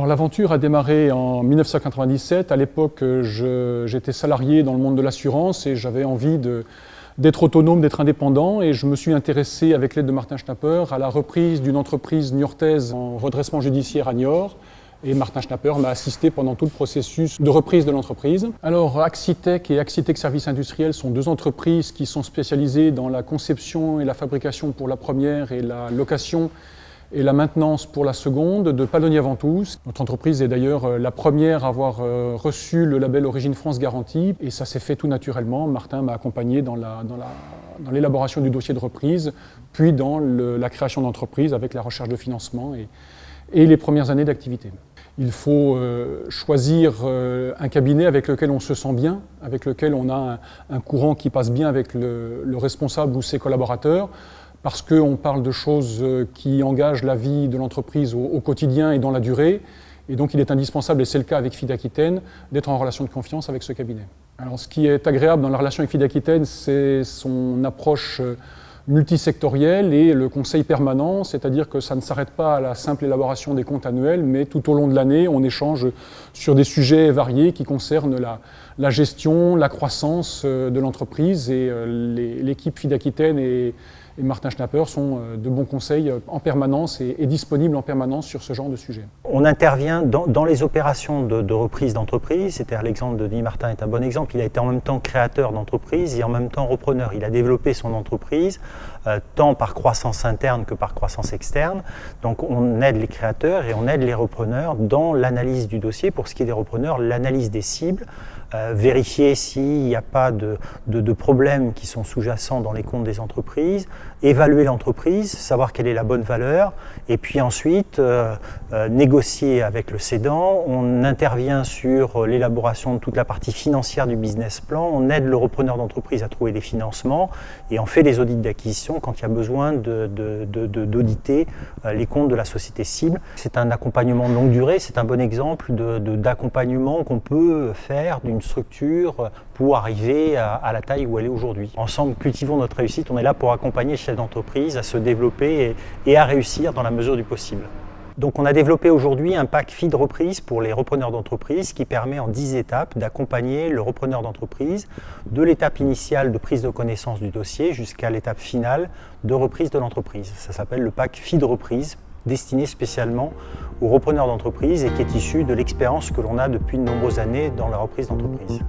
Alors l'aventure a démarré en 1997. À l'époque, j'étais salarié dans le monde de l'assurance et j'avais envie d'être autonome, d'être indépendant, et je me suis intéressé, avec l'aide de Martin Schnapper, à la reprise d'une entreprise niortaise en redressement judiciaire à Niort. Et Martin Schnapper m'a assisté pendant tout le processus de reprise de l'entreprise. Alors Axitec et Axitec Services Industriels sont deux entreprises qui sont spécialisées dans la conception et la fabrication pour la première et la location et la maintenance pour la seconde de Palonnier-Ventous. Notre entreprise est d'ailleurs la première à avoir reçu le label Origine France Garantie, et ça s'est fait tout naturellement. Martin m'a accompagné dans l'élaboration du dossier de reprise, puis dans la création d'entreprise avec la recherche de financement et les premières années d'activité. Il faut choisir un cabinet avec lequel on se sent bien, avec lequel on a un courant qui passe bien avec le responsable ou ses collaborateurs, parce qu'on parle de choses qui engagent la vie de l'entreprise au quotidien et dans la durée. Et donc il est indispensable, et c'est le cas avec FID Aquitaine, d'être en relation de confiance avec ce cabinet. Alors ce qui est agréable dans la relation avec FID Aquitaine, c'est son approche multisectorielle et le conseil permanent, c'est-à-dire que ça ne s'arrête pas à la simple élaboration des comptes annuels, mais tout au long de l'année, on échange sur des sujets variés qui concernent la gestion, la croissance de l'entreprise, et l'équipe FID Aquitaine et Martin Schnapper sont de bons conseils en permanence et disponibles en permanence sur ce genre de sujet. On intervient dans les opérations de reprise d'entreprise. C'est-à-dire l'exemple de Denis Martin est un bon exemple. Il a été en même temps créateur d'entreprise et en même temps repreneur. Il a développé son entreprise tant par croissance interne que par croissance externe. Donc on aide les créateurs et on aide les repreneurs dans l'analyse du dossier. Pour ce qui est des repreneurs, l'analyse des cibles, vérifier s'il n'y a pas de problèmes qui sont sous-jacents dans les comptes des entreprises, évaluer l'entreprise, savoir quelle est la bonne valeur, et puis ensuite négocier avec le cédant. On intervient sur l'élaboration de toute la partie financière du business plan, on aide le repreneur d'entreprise à trouver des financements et on fait des audits d'acquisition quand il y a besoin d'auditer les comptes de la société cible. C'est un accompagnement de longue durée, c'est un bon exemple d'accompagnement qu'on peut faire d'une structure pour arriver à la taille où elle est aujourd'hui. Ensemble, cultivons notre réussite. On est là pour accompagner les chefs d'entreprise à se développer et à réussir dans la mesure du possible. Donc on a développé aujourd'hui un pack FID reprise pour les repreneurs d'entreprise qui permet en 10 étapes d'accompagner le repreneur d'entreprise de l'étape initiale de prise de connaissance du dossier jusqu'à l'étape finale de reprise de l'entreprise. Ça s'appelle le pack FID reprise, destiné spécialement aux repreneurs d'entreprise et qui est issu de l'expérience que l'on a depuis de nombreuses années dans la reprise d'entreprise.